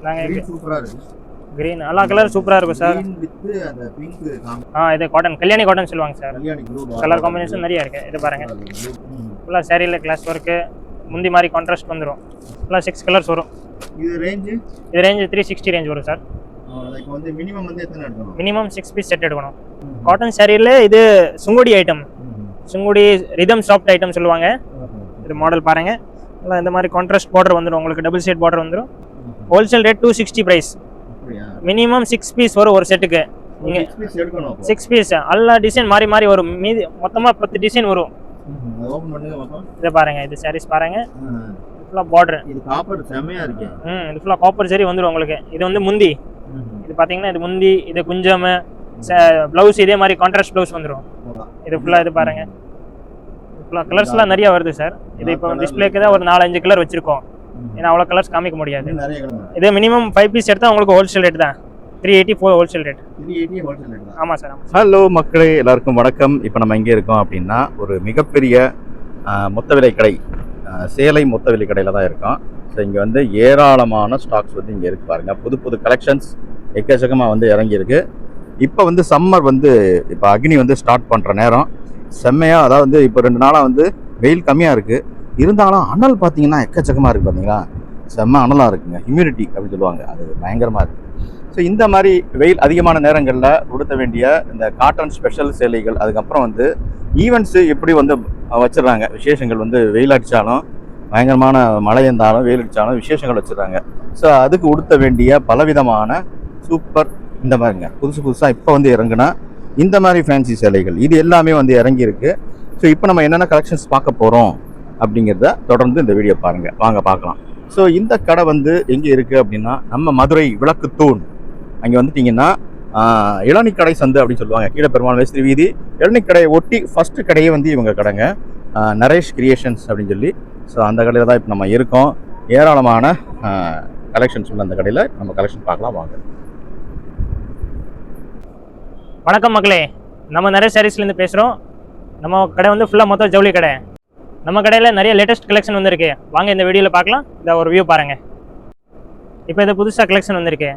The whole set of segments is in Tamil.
நாங்கள் சூப்பராக இருக்குது. கிரீன் எல்லா கலர் சூப்பராக இருக்கும் சார். வித் அந்த பிங்க் இது காட்டன், கல்யாணி காட்டன் சொல்லுவாங்க sir. Kalyani blue colour combination நிறைய இருக்குது. இது பாருங்கள், ஃபுல்லாக சாரியில் கிளாஸ் ஒர்க்கு, முந்தி மாதிரி கான்ட்ராஸ்ட் வந்துடும். ஃபுல்லாக 6 கலர்ஸ் வரும். இது ரேஞ்சு 360 ரேஞ்ச் வரும் சார். லைக் வந்து மினிமம் வந்து எத்தனை எடுக்கணும்? மினிமம் 6 பீஸ் செட் எடுக்கணும். காட்டன் சாரியில் இது Sungudi item, Sungudi rhythm soft item சொல்லுவாங்க. இது மாடல் பாருங்கள், எல்லாம் இந்த மாதிரி கான்ட்ராஸ்ட் பார்டர் வந்துடும் உங்களுக்கு, டபுள் ஷேட் பார்டர் வந்துடும். Wholesale rate 260 price. Minimum 6 piece வரும் ஒரு செட்டுக்கு. நீங்கள் 6 பீஸ் எல்லா டிசைன் மாறி மாறி வரும். மீதி மொத்தமாக 10 டிசைன் வரும். இதை பாருங்க, இது சாரீஸ் பாருங்க, ஃபுல்லாக பார்டர். இது காப்பர் செமையா இருக்கு. இது ஃபுல்லாக காப்பர் சரி வந்துடும் உங்களுக்கு. இது வந்து முந்தி, இது பார்த்தீங்கன்னா இது முந்தி, இது குஞ்சம் ப்ளவுஸ், இதே மாதிரி கான்ட்ராஸ்ட் ப்ளவுஸ் வந்துடும். இது ஃபுல்லாக இது பாருங்க, ஃபுல்லாக கலர்ஸ்லாம் நிறைய வருது சார். இது இப்போ டிஸ்பிளேக்கு தான் ஒரு 4-5 கலர் வச்சிருக்கோம், ஏன்னா அவ்வளோ கலர்ஸ் காமிக்க முடியாது. இது மினிமம் 5 பீஸ் எடுத்தால் உங்களுக்கு ஹோல்சேல் ரேட் தான் 384 ஹோல்சேல் ரேட். ஆமாம் சார். ஹலோ மக்களே, எல்லாருக்கும் வணக்கம். இப்போ நம்ம எங்கே இருக்கோம் அப்படின்னா, ஒரு மிகப்பெரிய மொத்த விலை கடை, சேலை மொத்த விலை கடையில் தான் இருக்கோம். ஸோ இங்கே வந்து ஏராளமான ஸ்டாக்ஸ் வந்து இங்கே இருக்குது பாருங்கள். புது புது கலெக்ஷன்ஸ் எக்கச்சக்கமாக வந்து இறங்கியிருக்கு. இப்போ வந்து சம்மர் வந்து இப்போ அக்னி வந்து ஸ்டார்ட் பண்ணுற நேரம், செம்மையாக, அதாவது இப்போ 2 நாளாக வந்து வெயில் கம்மியாக இருக்குது, இருந்தாலும் அனல் பார்த்தீங்கன்னா எக்கச்சக்கமாக இருக்குது. பார்த்தீங்களா, செம்ம அனலாக இருக்குங்க. ஹியூமிடிட்டி அப்படின்னு சொல்லுவாங்க, அது பயங்கரமாக இருக்குது. ஸோ இந்த மாதிரி வெயில் அதிகமான நேரங்களில் உடுத்த வேண்டிய இந்த காட்டன் ஸ்பெஷல் சேலைகள், அதுக்கப்புறம் வந்து ஈவெண்ட்ஸு எப்படி வந்து வச்சிடுறாங்க, விசேஷங்கள் வந்து வெயில் அடித்தாலும், பயங்கரமான மழை இருந்தாலும், வெயில் அடித்தாலும் விசேஷங்கள் வச்சுருக்காங்க. ஸோ அதுக்கு உடுத்த வேண்டிய பலவிதமான சூப்பர், இந்த மாதிரிங்க புதுசு புதுசாக இப்போ வந்து இறங்குனா இந்த மாதிரி ஃபேன்சி சேலைகள் இது எல்லாமே வந்து இறங்கியிருக்கு. ஸோ இப்போ நம்ம என்னென்ன கலெக்ஷன்ஸ் பார்க்க போகிறோம் அப்படிங்கிறத தொடர்ந்து இந்த வீடியோ பாருங்கள், வாங்க பார்க்கலாம். ஸோ இந்த கடை வந்து எங்கே இருக்குது அப்படின்னா, நம்ம மதுரை விளக்குத்தூண் அங்கே வந்துட்டிங்கன்னா இளநிக்கடை சந்து அப்படின்னு சொல்லுவாங்க. கீழே பெருமாள் மேஸ்திரி வீதி, இளநிக்கடையை ஒட்டி ஃபஸ்ட்டு கடையே வந்து இவங்க கடைங்க, நரேஷ் கிரியேஷன்ஸ் அப்படின்னு சொல்லி. ஸோ அந்த கடையில் தான் இப்போ நம்ம இருக்கோம். ஏராளமான கலெக்ஷன்ஸ் உள்ள அந்த கடையில் நம்ம கலெக்ஷன் பார்க்கலாம், வாங்க. வணக்கம் மக்களே, நம்ம நிறைய சாரீஸ்லேருந்து பேசுகிறோம். நம்ம கடை வந்து ஃபுல்லாக மொத்தம் ஜவுளி கடை. நம்ம கடையில் நிறைய லேட்டஸ்ட் கலெக்ஷன் வந்திருக்கு, வாங்க இந்த வீடியோவில் பார்க்கலாம். இந்த ஒரு வியூ பாருங்கள். இப்போ இது புதுசாக கலெக்ஷன் வந்திருக்கு.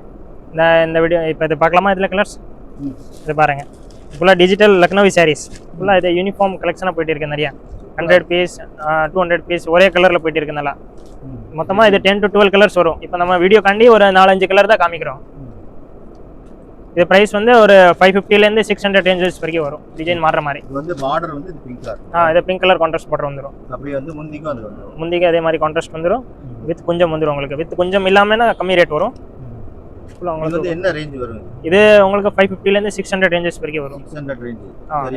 இந்த வீடியோ இப்போ இது பார்க்கலாமா? இதில் கலர்ஸ் இது பாருங்கள், ஃபுல்லாக டிஜிட்டல் லக்னவி சாரீஸ், ஃபுல்லாக இது யூனிஃபார்ம் கலெக்ஷனாக போயிட்டு இருக்கு. நிறையா 100 பீஸ் 200 பீஸ் ஒரே கலரில் போயிட்டு இருக்கு. நல்லா மொத்தமாக இது 10 to 12 கலர்ஸ் வரும். இப்போ நம்ம வீடியோ காண்டி ஒரு 4-5 கலர் தான் காமிக்கிறோம். இது பிரைஸ் வந்து ஒரு 550லேருந்து 600 ரேஞ்சஸ் வரைக்கும் வரும், டிசைன் மாறுற மாதிரி. இது வந்து பார்டர் வந்து பிங்க் கலர். இது பிங்க் கலர் கான்ட்ராஸ்ட் பார்டர் வந்துடும். அப்படியே வந்து முந்திக்கும் அது வந்துடும். முந்திக்கு அதே மாதிரி கான்ட்ராஸ்ட் வந்துடும். வித் கொஞ்சம் வந்துடும் உங்களுக்கு. வித் கொஞ்சம் இல்லாமல்னா கம்மி ரேட் வரும். உங்களுக்கு என்ன ரேஞ்ச் வரும்? இது உங்களுக்கு 550லேருந்து 600 ரேஞ்சஸ் வரைக்கும் வரும். 600 ரேஞ்ச்.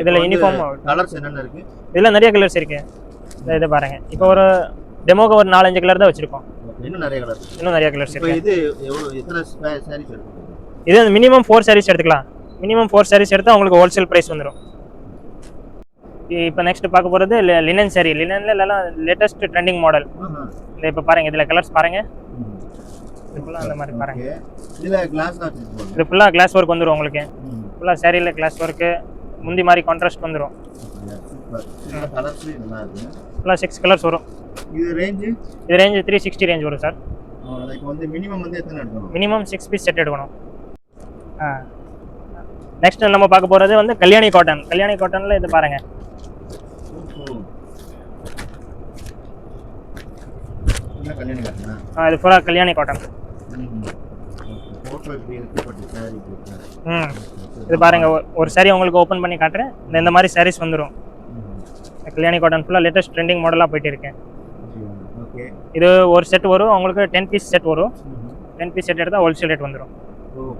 இதில் யூனிஃபார்ம் கலர்ஸ் என்னென்ன இருக்குது? இதில் நிறைய கலர்ஸ் இருக்குது. இதை பாருங்க, இப்போ ஒரு டெமோக்கு ஒரு 4-5 கலர் தான் வச்சுருக்கோம். இன்னும் நிறைய கலர், இன்னும் நிறைய கலர்ஸ் இருக்குது. இது எத்தனை சாரீஸ் எடுக்கும்? இது மினிமம் 4 சாரீஸ் எடுத்துக்கலாம். மினிமம் 4 சாரீஸ் எடுத்தால் உங்களுக்கு ஹோல்சேல் ப்ரைஸ் வந்துடும். இப்போ நெக்ஸ்ட் பார்க்க போகிறது லினன் சாரி. லினனில் எல்லாம் லேட்டஸ்ட் ட்ரெண்டிங் மாடல். இல்லை இப்போ பாருங்கள், இதில் கலர்ஸ் பாருங்கள். இது ஃபுல்லாக அந்த மாதிரி பாருங்கள். இது ஃபுல்லாக கிளாஸ் ஒர்க் வந்துடும் உங்களுக்கு. ஃபுல்லாக சாரியில் கிளாஸ் ஒர்க்கு, முந்தி மாதிரி கான்ட்ராஸ்ட் வந்துடும். ஃபுல்லாக 6 கலர்ஸ் வரும். இது ரேஞ்சு 360 ரேஞ்ச் வரும் சார். மினிமம் வந்து எத்தனை எடுக்கணும்? மினிமம் 6 பீஸ் செட் எடுக்கணும். நெக்ஸ்ட் நம்ம பார்க்க போகிறது வந்து கல்யாணி காட்டன். கல்யாணி காட்டனில் இது பாருங்க, இது பூரா கல்யாணி காட்டன். இது பாருங்க, ஒரு சாரி உங்களுக்கு ஓப்பன் பண்ணி காட்டுறேன். இந்த மாதிரி சாரீஸ் வந்துடும். கல்யாணி காட்டன் ஃபுல்லாக லேட்டஸ்ட் ட்ரெண்டிங் மாடலாக போயிட்டு இருக்கேன். இது ஒரு செட் வரும் உங்களுக்கு, 10 பீஸ் செட் வரும். 10 பீஸ் செட் எடுத்தால் ஹோல்சேல் ரேட் வந்துடும்.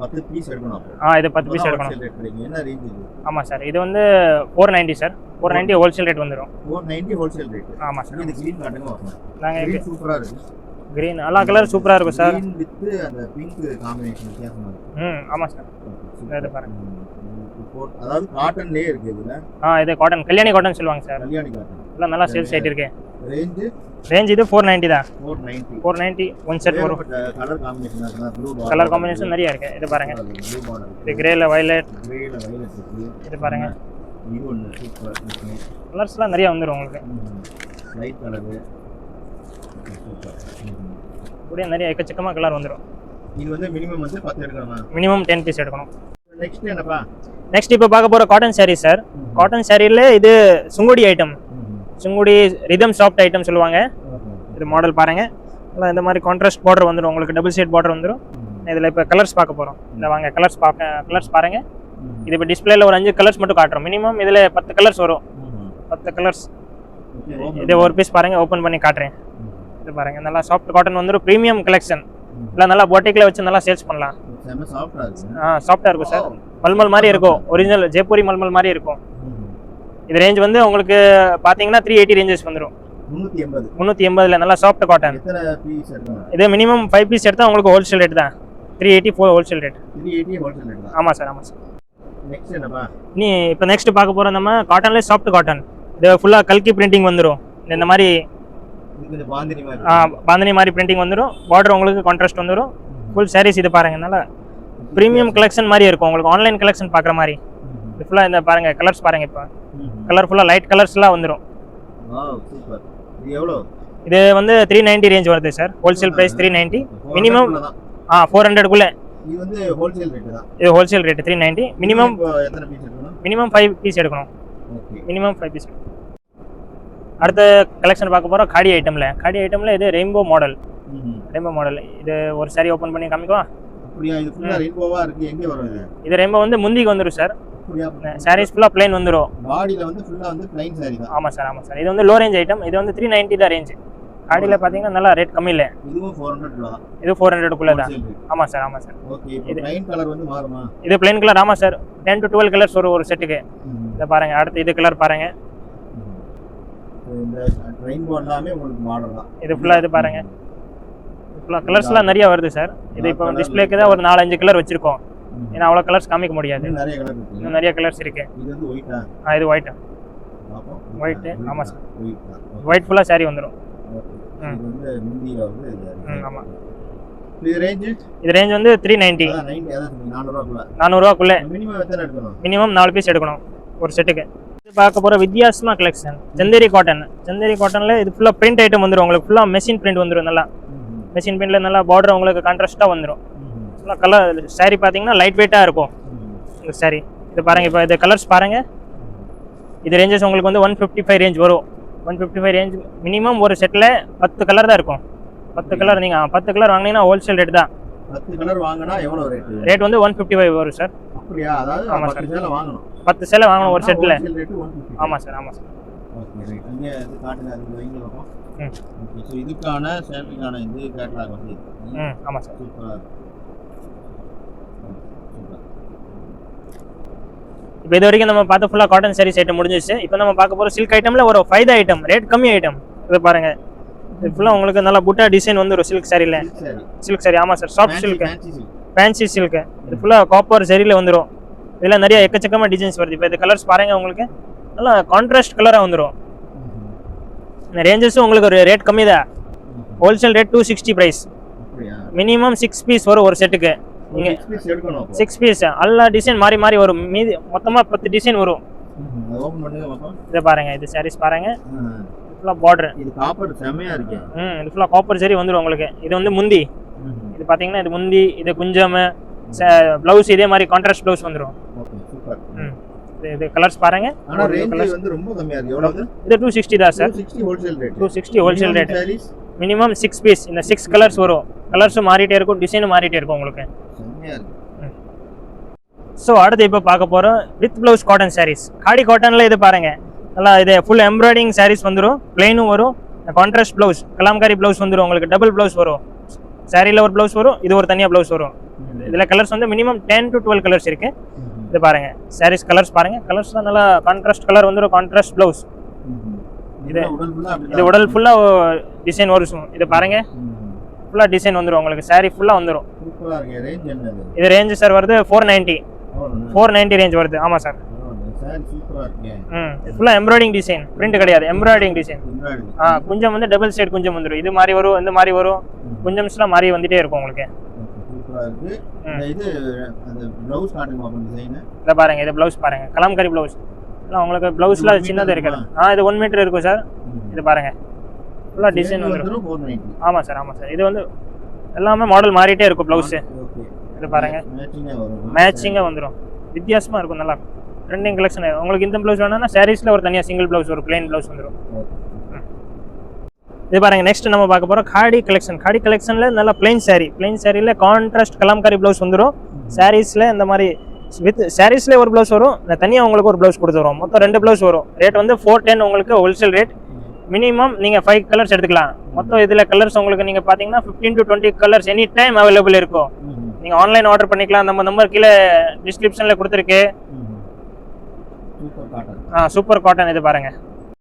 10 பீஸ் எடுக்கணும். இது 10 பீஸ் எடுக்கணும். என்ன ரேஞ்ச் இது? ஆமாம் சார், இது வந்து 490 சார். 490 ஹோல்சேல் ரேட் வந்துடும். 490 ஹோல்சேல் ரேட். ஆமாம் சார். இது கிரீன் காட்டுங்க. நாங்கள் சூப்பராக இருக்குது. கிரீன் எல்லா கலர் சூப்பராக இருக்கும் சார். கிரீன் வித் அந்த பிங்க் காம்பினேஷன் வித்தியாசமா இருக்கு. ஆமாம் சார். இது பாருங்க, அதாவது காட்டன்லயே இருக்கு இதுல. இது காட்டன், கல்யாணி காட்டன் சொல்லுவாங்க சார். கல்யாணி காட்டன் எல்லாம் நல்லா சேல்ஸ் ஆயிட்டு இருக்கு. ரேஞ்ச் இது 490 தான். 490 ஒன் செட் வரும். கலர் காம்பினேஷன் நிறைய இருக்கு. இது பாருங்க, இது கிரேல வயலட் இருக்கு. இது பாருங்க, இது ஒன்னு சூப்பர் கலர்ஸ்லாம் நிறைய வந்துரும் உங்களுக்கு. லைட் கலர் கூட நிறைய எக்கச்சக்கமா கலர் வந்துரும். இது வந்து மினிமம் வந்து 10 எடுக்கணுமா? மினிமம் 10 பீஸ் எடுக்கணும். நெக்ஸ்ட் என்னப்பா? நெக்ஸ்ட் இப்போ பார்க்க போகிற காட்டன் சாரீ சார். காட்டன் சாரியில் இது Sungudi item, Sungudi rhythm soft item சொல்லுவாங்க. இது மாடல் பாருங்கள், இல்லை இந்த மாதிரி கான்ட்ராஸ்ட் பார்டர் வந்துடும் உங்களுக்கு, டபுள் ஷேட் பார்டர் வந்துடும். இதில் இப்போ கலர்ஸ் பார்க்க போகிறோம். இந்த வாங்க கலர்ஸ் பாருங்கள். இது இப்போ டிஸ்பிளேல ஒரு 5 கலர்ஸ் மட்டும் காட்டுறோம். மினிமம் இதில் 10 கலர்ஸ் வரும். 10 கலர்ஸ். இது ஒரு பீஸ் பாருங்கள், ஓப்பன் பண்ணி காட்டுறேன். இது பாருங்கள், நல்லா சாஃப்ட் காட்டன் வந்துடும், ப்ரீமியம் கலெக்ஷன். இல்லை நல்லா பொட்டிக்கில் வச்சு நல்லா சேல்ஸ் பண்ணலாம். சாஃப்டாக இருக்கும் சார், மல்மல் மாதிரி இருக்கும், ஒரிஜினல் ஜெய்ப்பூரி மல்மல் மாதிரி இருக்கும். இது ரேஞ்ச் வந்து உங்களுக்கு பார்த்தீங்கன்னா 380 ரேஞ்சஸ் வந்துடும். 380 நல்லா சாஃப்ட் காட்டன். இது மினிமம் 5 பீஸ் எடுத்தால் உங்களுக்கு ஹோல்சேல் ரேட் தான். 384 ஹோல்சேல் ரேட். ஆமாம் சார், ஆமாம் சார். நீ இப்போ நெக்ஸ்ட் பார்க்க போகிறோம் நம்ம காட்டன்லேயே சாஃப்ட் காட்டன். இது ஃபுல்லாக கல்கி பிரிண்டிங் வந்துடும். இந்த மாதிரி பாந்தினி மாதிரி பிரிண்டிங் வந்துடும். பார்டர் உங்களுக்கு கான்ட்ராஸ்ட் வந்துடும். ஃபுல் சாரீஸ் இது பாருங்க, நல்லா ப்ரீமியம் கலெக்ஷன் மாதிரி இருக்கும் உங்களுக்கு, ஆன்லைன் கலெக்ஷன் பார்க்குற மாதிரி. இது ஃபுல்லாக இந்த பாருங்க கலர்ஸ் பாருங்க, இப்போ கலர்ஃபுல்லாக லைட் கலர்ஸ்லாம் வந்துடும். இது வந்து 390 ரேஞ்ச் வருது சார். ஹோல்சேல் ப்ரைஸ் 390, மினிமம் 400க்குள்ளே. இது ஹோல்சேல் ரேட் 390, மினிமம் 5 பீஸ் எடுக்கணும். Minimum 5 piece. அடுத்த கலெக்ஷன் பார்க்க போகிறோம் காடி ஐட்டமில். இது ரெயின்போ மாடல். இது ஒரு சாரி ஓப்பன் பண்ணி காமிக்குவா? இது ரெயின்போ வந்து முந்திக்கு வந்துடும் சார். சாரீஸ் ஃபுல்லாக பிளைன் வந்துடும். ஆமாம் சார். இது வந்து லோ ரேஞ்ச் ஐட்டம். இது வந்து 390 தான் ரேஞ்ச். காடியில் பார்த்தீங்கன்னா நல்லா ரேட் கம்மி இல்லை. இது 400க்குள்ளே தான். ஆமாம் சார். இது பிளைன் கலர். ஆமாம் சார், 10 to 12 கலர்ஸ் ஒரு செட்டுக்கு. இதை பாருங்கள். அடுத்து இது கலர் பாருங்கள். இது ஃபுல்லாக இது பாருங்க, ஃபுல்லாக கலர்ஸ்லாம் நிறைய வருது சார். இது இப்போ டிஸ்பிளேக்கு தான் ஒரு 4-5 கலர் வச்சிருக்கோம். ஏன்னா அவ்வளோ கலர்ஸ் காமிக்க முடியாது, இன்னும் நிறைய கலர்ஸ் இருக்கு. இது ஒயிட்டு. ஆமாம் சார், ஒயிட் ஃபுல்லாக சாரி வந்துடும். ஆமாம். இது ரேஞ்ச் வந்து 390, 400ரூவாக்குள்ளே. மினிமம் 4 பீஸ் எடுக்கணும் ஒரு செட்டுக்கு. பார்க்க போகிற வித்தியாசமாக கலெக்ஷன் சந்தேரி காட்டனில் இது ஃபுல்லாக பிரிண்ட் ஐட்டம் வந்துடும் உங்களுக்கு. ஃபுல்லாக மெஷின் பிரிண்ட் வந்துடும். நல்லா மெஷின் பிரிண்டில் நல்லா பார்டர் உங்களுக்கு கான்ட்ராஸ்ட்டாக வந்துடும். ஃபுல்லாக கலர் சாரீ பார்த்தீங்கன்னா லைட் வெயிட்டாக இருக்கும் இந்த சாரீ. இது பாருங்கள், இப்போ இது கலர்ஸ் பாருங்கள். இது ரேஞ்சஸ் உங்களுக்கு வந்து 155 ரேஞ்ச் வரும். 155 ரேஞ்ச். மினிமம் ஒரு செட்டில் 10 கலர் தான் இருக்கும். 10 கலர் நீங்கள் 10 கலர் வாங்கினீங்கன்னா ஹோல்சேல் ரேட் தான். 10 கலர் வாங்கினா எவ்வளோ ரேட்? ரேட் வந்து 155 வரும் சார். அப்படியா? அதாவது 10 சேலை வாங்கணும். 10 சேலை வாங்கணும் ஒரு செட்டில். ஆமாம் சார். Okay right. இங்கே இது காட்டுங்க, அது வைங்க பார்ப்போம். ஓகே, ஸோ இதுக்கான சேலைக்கான இது கேட்டலாக் வந்து ஆமாம் சார். சூப்பராக. இப்போ இது வரைக்கும் நம்ம பார்த்த ஃபுல்லாக காட்டன் சாரீஸ் ஐட்டம் முடிஞ்சிச்சு. இப்போ நம்ம பார்க்க போகிற சில்க் ஐட்டமில் ஒரு ஃபைதா ஐட்டம், ரேட் கம்மி ஐட்டம். இது பாருங்கள், இது ஃபுல்லாக உங்களுக்கு நல்லா புட்டா டிசைன் வந்துடும் சில்க் சாரியில். சில்க் சாரி. ஆமாம் sir, soft silk, fancy silk. இது ஃபுல்லாக காப்பர் சரியில் வந்துடும். இதில் நிறைய எக்கச்சக்கமாக டிசைன்ஸ் வருது. இப்போ இது கலர்ஸ் பாருங்கள், உங்களுக்கு நல்லா கான்ட்ராஸ்ட் கலராக வந்துடும். இந்த ரேஞ்சஸும் உங்களுக்கு ஒரு ரேட் கம்மி தான். Wholesale rate 260 price. Minimum 6 piece வரும் ஒரு செட்டுக்கு. நீங்கள் 6 பீஸ் எல்லா டிசைன் மாறி மாறி வரும். மீதி மொத்தமாக 10 டிசைன் வரும். இதை பாருங்கள், இது சாரீஸ் பாருங்கள். ஃபுல்லாக பார்டர். இது காப்பர் செமையாக இருக்கு. இது ஃபுல்லாக காப்பர் சரி வந்துடும் உங்களுக்கு. இது வந்து முந்தி. இது பார்த்தீங்கன்னா இது முந்தி, இது குஞ்சம், ப்ளவுஸ் இதே மாதிரி கான்ட்ராஸ்ட் ப்ளவுஸ் வந்துடும். இது கலர்ஸ் பாருங்க. ஆனா ரேஞ்ச் வந்து ரொம்ப கம்மியா இருக்கு. எவ்வளவு? இது 260 தான் sir. 260 wholesale rate. Minimum 6 piece. இந்த 6 கலர்ஸ் வரும். கலர்ஸும் மாறிட்டே இருக்கும், டிசைனும் மாறிட்டே இருக்கும் உங்களுக்கு. செமையா இருக்கு. ஸோ அடுத்து இப்போ பார்க்க போகிறோம் வித் ப்ளவுஸ் காட்டன் சாரீஸ். காடி காட்டனில் இது பாருங்க, நல்லா இது ஃபுல் எம்ப்ராய்டிங் சாரீஸ் வந்துடும். பிளைனும் வரும், கான்ட்ராஸ்ட் ப்ளவுஸ், கலாம்காரி ப்ளவுஸ் வந்துடும் உங்களுக்கு. டபுள் ப்ளவுஸ் வரும். சாரியில் ஒரு ப்ளவுஸ் வரும், இது ஒரு தனியாக ப்ளவுஸ் வரும். இதில் கலர்ஸ் வந்து மினிமம் 10 to 12 கலர்ஸ் இருக்கு. இது பாருங்க சாரீஸ் கலர்ஸ் பாருங்க. கலர்ஸ் தான் நல்லா கான்ட்ராஸ்ட் கலர் வந்துடும், கான்ட்ராஸ்ட் ப்ளவுஸ். இது உடல் ஃபுல்லாக டிசைன் வரும். இது பாருங்க, ஃபுல்லாக டிசைன் வந்துடும் உங்களுக்கு. சாரீ ஃபுல்லாக வந்துடும். இது ரேஞ்சு சார் வருது 490 ரேஞ்ச் வருது. ஆமாம் சார். ஃபுல்லாக எம்ப்ராய்டிங் டிசைன், பிரிண்ட் கிடையாது, எம்ப்ராய்டிங் டிசைன். குஞ்சம் வந்து டபுள் சைடு குஞ்சம் வந்துடும். இது மாதிரி வரும், இந்த மாதிரி வரும். குஞ்சம்ஸ்லாம் மாறி வந்துட்டே இருக்கும் உங்களுக்கு. இதை பாருங்க, இது ப்ளவுஸ் பாருங்க, கலாம்காரி ப்ளவுஸ். உங்களுக்கு ப்ளவுஸ்ல சின்னது இருக்காது. இது 1 மீட்டர் இருக்கும் சார். இது பாருங்க, ஃபுல்லாக டிசைன் வந்துடும். ஆமாம் சார். இது வந்து எல்லாமே மாடல் மாறிட்டே இருக்கும் ப்ளவுஸு. ஓகே. இது பாருங்க மேட்சிங்கா வரும். மேட்சிங்காக வந்துடும். வித்தியாசமாக இருக்கும், நல்லா ட்ரெண்டிங் கலெக்ஷன். உங்களுக்கு இந்த ப்ளவுஸ் வேணும்னா சாரீஸில் ஒரு தனியாக சிங்கிள் ப்ளவுஸ், ஒரு பிளைன் ப்ளவுஸ் வந்துடும். இது பாருங்க நெக்ஸ்ட் நம்ம பார்க்க போகிறோம் காடி கலெக்ஷன். காடி கலெக்ஷனில் நல்லா பிளைன் சாரீ. பிளைன் சாரியில் கான்ட்ராஸ்ட் கலாம்காரி ப்ளவுஸ் வந்துடும். சாரீஸில் இந்த மாதிரி வித் சாரீஸ்லேயே ஒரு ப்ளவுஸ் வரும், தனியாக உங்களுக்கு ஒரு ப்ளவுஸ் கொடுத்துருவோம். மொத்தம் 2 ப்ளவுஸ் வரும். ரேட் வந்து 410 உங்களுக்கு ஹோல்சேல் ரேட். மினிமம் நீங்கள் 5 கலர்ஸ் எடுத்துக்கலாம். மொத்தம் இதில் கலர்ஸ் உங்களுக்கு நீங்கள் பார்த்தீங்கன்னா 15 to 20 colours any time available இருக்கும். நீங்கள் ஆன்லைன் ஆர்டர் பண்ணிக்கலாம். நம்ம நம்பர் கீழே டிஸ்கிரிப்ஷனில் கொடுத்துருக்கு. Super cotton. Super cotton. இது பாருங்கள்